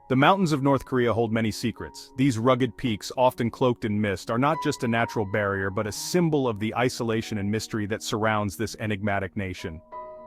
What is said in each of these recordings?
The mountains of North Korea hold many secrets. These rugged peaks, often cloaked in mist, are not just a natural barrier but a symbol of the isolation and mystery that surrounds this enigmatic nation.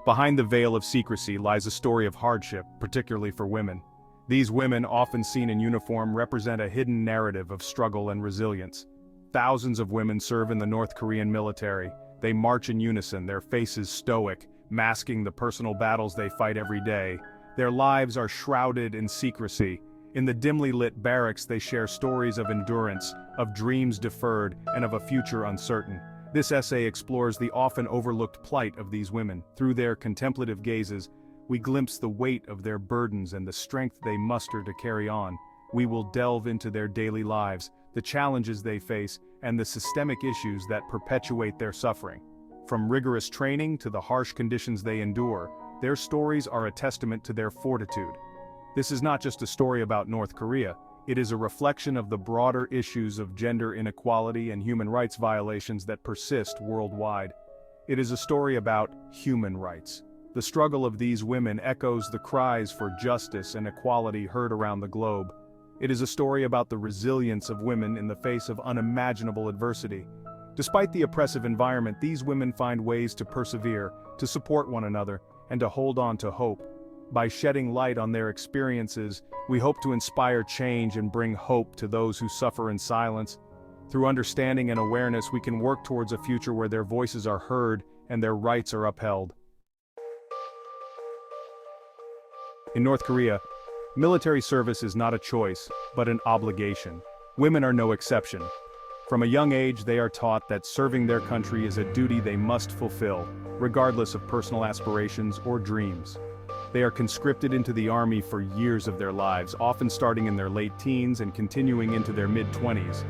Behind the veil of secrecy lies a story of hardship, particularly for women. These women, often seen in uniform, represent a hidden narrative of struggle and resilience. Thousands of women serve in the North Korean military. They march in unison, their faces stoic, masking the personal battles they fight every day. Their lives are shrouded in secrecy. In the dimly lit barracks they share stories of endurance, of dreams deferred, and of a future uncertain. This essay explores the often overlooked plight of these women. Through their contemplative gazes, we glimpse the weight of their burdens and the strength they muster to carry on. We will delve into their daily lives, the challenges they face, and the systemic issues that perpetuate their suffering. From rigorous training to the harsh conditions they endure, their stories are a testament to their fortitude. This is not just a story about North Korea, it is a reflection of the broader issues of gender inequality and human rights violations that persist worldwide. It is a story about human rights. The struggle of these women echoes the cries for justice and equality heard around the globe. It is a story about the resilience of women in the face of unimaginable adversity. Despite the oppressive environment, these women find ways to persevere, to support one another, and to hold on to hope. By shedding light on their experiences, we hope to inspire change and bring hope to those who suffer in silence. Through understanding and awareness, we can work towards a future where their voices are heard and their rights are upheld. In North Korea, military service is not a choice, but an obligation. Women are no exception. From a young age, they are taught that serving their country is a duty they must fulfill, regardless of personal aspirations or dreams. They are conscripted into the army for years of their lives, often starting in their late teens and continuing into their mid-20s.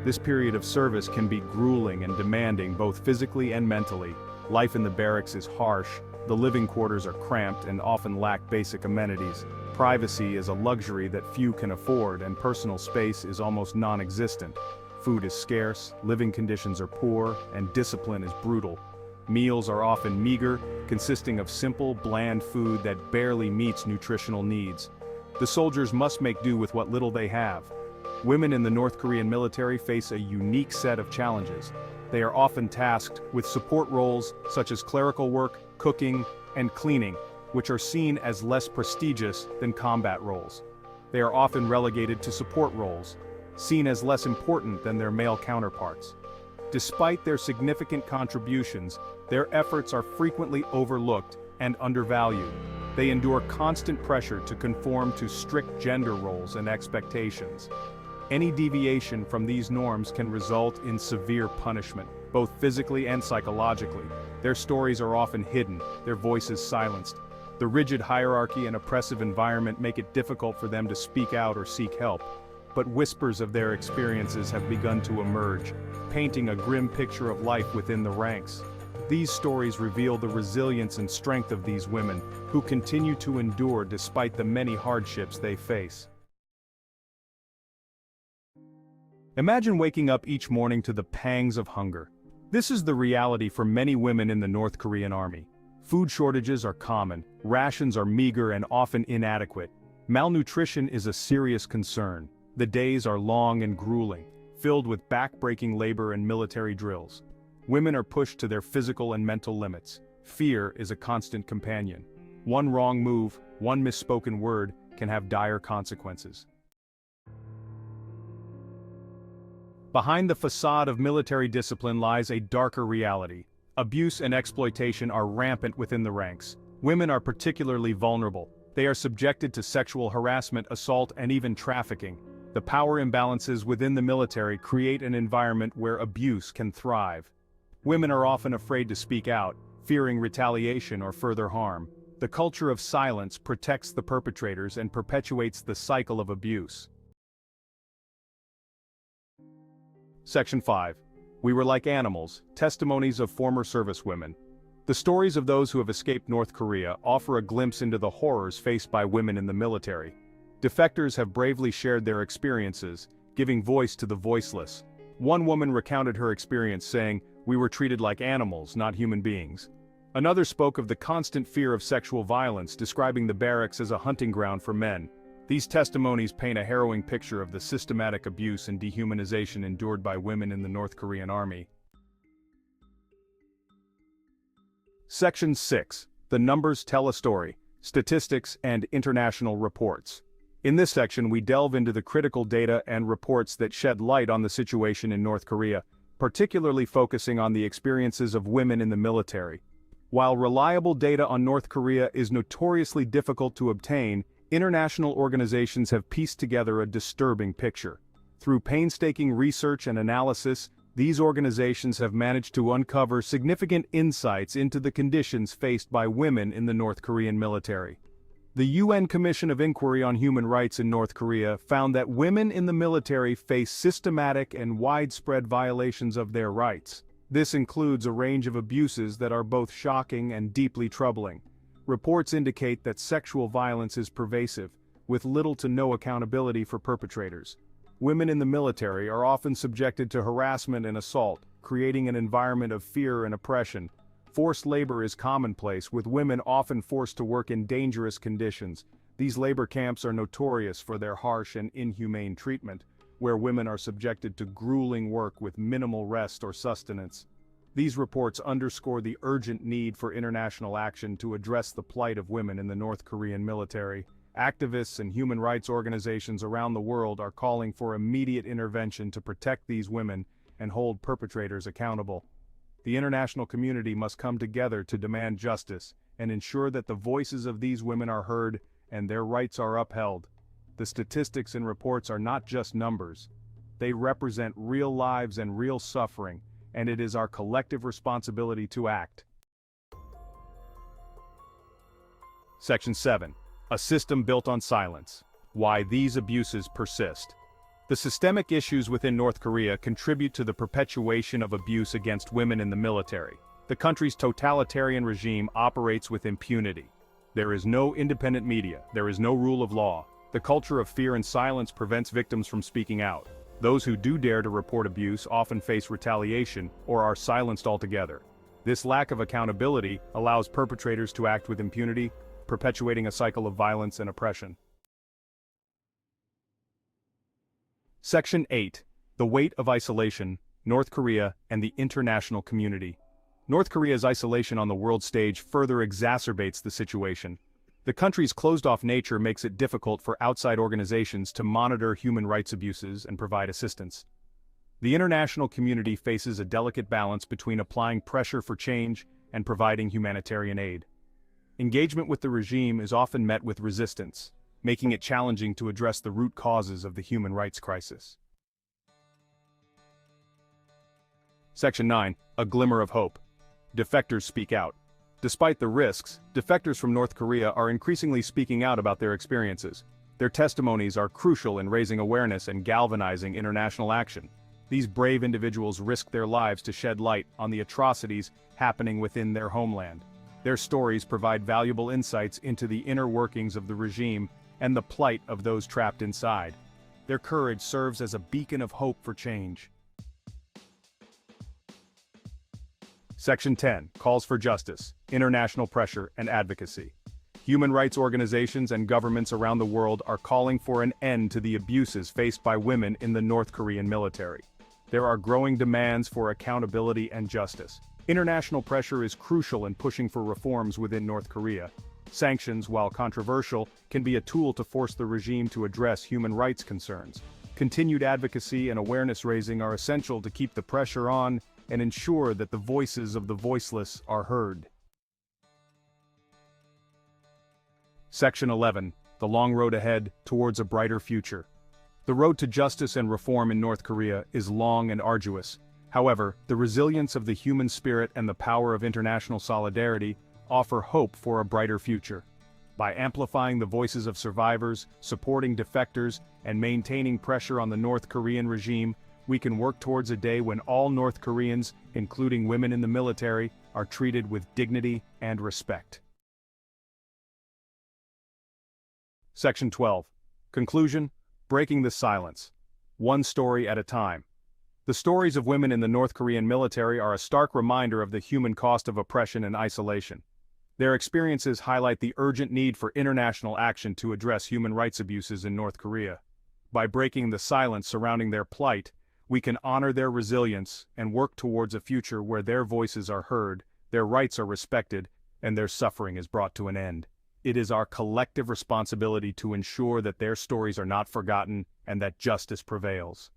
This period of service can be grueling and demanding both physically and mentally. Life in the barracks is harsh, the living quarters are cramped and often lack basic amenities. Privacy is a luxury that few can afford, and personal space is almost non-existent. Food is scarce, living conditions are poor, and discipline is brutal. Meals are often meager, consisting of simple, bland food that barely meets nutritional needs. The soldiers must make do with what little they have. Women in the North Korean military face a unique set of challenges. They are often tasked with support roles such as clerical work, cooking, and cleaning, which are seen as less prestigious than combat roles. They are often relegated to support roles, seen as less important than their male counterparts. Despite their significant contributions, their efforts are frequently overlooked and undervalued. They endure constant pressure to conform to strict gender roles and expectations. Any deviation from these norms can result in severe punishment, both physically and psychologically. Their stories are often hidden, their voices silenced. The rigid hierarchy and oppressive environment make it difficult for them to speak out or seek help. But whispers of their experiences have begun to emerge, painting a grim picture of life within the ranks. These stories reveal the resilience and strength of these women, who continue to endure despite the many hardships they face. Imagine waking up each morning to the pangs of hunger. This is the reality for many women in the North Korean army. Food shortages are common, rations are meager and often inadequate. Malnutrition is a serious concern. The days are long and grueling, filled with back-breaking labor and military drills. Women are pushed to their physical and mental limits. Fear is a constant companion. One wrong move, one misspoken word, can have dire consequences. Behind the facade of military discipline lies a darker reality. Abuse and exploitation are rampant within the ranks. Women are particularly vulnerable. They are subjected to sexual harassment, assault, and even trafficking. The power imbalances within the military create an environment where abuse can thrive. Women are often afraid to speak out, fearing retaliation or further harm. The culture of silence protects the perpetrators and perpetuates the cycle of abuse. Section 5. We Were Like Animals, Testimonies of Former Servicewomen. The stories of those who have escaped North Korea offer a glimpse into the horrors faced by women in the military. Defectors have bravely shared their experiences, giving voice to the voiceless. One woman recounted her experience saying, "We were treated like animals, not human beings." Another spoke of the constant fear of sexual violence, describing the barracks as a hunting ground for men. These testimonies paint a harrowing picture of the systematic abuse and dehumanization endured by women in the North Korean army. Section 6. The numbers tell a story, statistics and international reports. In this section we delve into the critical data and reports that shed light on the situation in North Korea, particularly focusing on the experiences of women in the military. While reliable data on North Korea is notoriously difficult to obtain, international organizations have pieced together a disturbing picture. Through painstaking research and analysis, these organizations have managed to uncover significant insights into the conditions faced by women in the North Korean military. The UN Commission of Inquiry on Human Rights in North Korea found that women in the military face systematic and widespread violations of their rights. This includes a range of abuses that are both shocking and deeply troubling. Reports indicate that sexual violence is pervasive, with little to no accountability for perpetrators. Women in the military are often subjected to harassment and assault, creating an environment of fear and oppression. Forced labor is commonplace, with women often forced to work in dangerous conditions. These labor camps are notorious for their harsh and inhumane treatment, where women are subjected to grueling work with minimal rest or sustenance. These reports underscore the urgent need for international action to address the plight of women in the North Korean military. Activists and human rights organizations around the world are calling for immediate intervention to protect these women and hold perpetrators accountable. The international community must come together to demand justice and ensure that the voices of these women are heard and their rights are upheld. The statistics and reports are not just numbers. They represent real lives and real suffering, and it is our collective responsibility to act. Section 7. A system built on silence. Why these abuses persist. The systemic issues within North Korea contribute to the perpetuation of abuse against women in the military. The country's totalitarian regime operates with impunity. There is no independent media, there is no rule of law. The culture of fear and silence prevents victims from speaking out. Those who do dare to report abuse often face retaliation or are silenced altogether. This lack of accountability allows perpetrators to act with impunity, perpetuating a cycle of violence and oppression. Section 8. The weight of isolation, North Korea and the international community. North Korea's isolation on the world stage further exacerbates the situation. The country's closed-off nature makes it difficult for outside organizations to monitor human rights abuses and provide assistance. The international community faces a delicate balance between applying pressure for change and providing humanitarian aid. Engagement with the regime is often met with resistance, making it challenging to address the root causes of the human rights crisis. Section 9. A Glimmer of Hope. Defectors speak out. Despite the risks, defectors from North Korea are increasingly speaking out about their experiences. Their testimonies are crucial in raising awareness and galvanizing international action. These brave individuals risk their lives to shed light on the atrocities happening within their homeland. Their stories provide valuable insights into the inner workings of the regime and the plight of those trapped inside. Their courage serves as a beacon of hope for change. Section 10. Calls for justice, international pressure and advocacy. Human rights organizations and governments around the world are calling for an end to the abuses faced by women in the North Korean military. There are growing demands for accountability and justice. International pressure is crucial in pushing for reforms within North Korea. Sanctions, while controversial, can be a tool to force the regime to address human rights concerns. Continued advocacy and awareness raising are essential to keep the pressure on and ensure that the voices of the voiceless are heard. Section 11. The long road ahead towards a brighter future. The road to justice and reform in North Korea is long and arduous. However, the resilience of the human spirit and the power of international solidarity offer hope for a brighter future. By amplifying the voices of survivors, supporting defectors, and maintaining pressure on the North Korean regime, we can work towards a day when all North Koreans, including women in the military, are treated with dignity and respect. Section 12. Conclusion. Breaking the silence. One story at a time. The stories of women in the North Korean military are a stark reminder of the human cost of oppression and isolation. Their experiences highlight the urgent need for international action to address human rights abuses in North Korea. By breaking the silence surrounding their plight, we can honor their resilience and work towards a future where their voices are heard, their rights are respected, and their suffering is brought to an end. It is our collective responsibility to ensure that their stories are not forgotten and that justice prevails.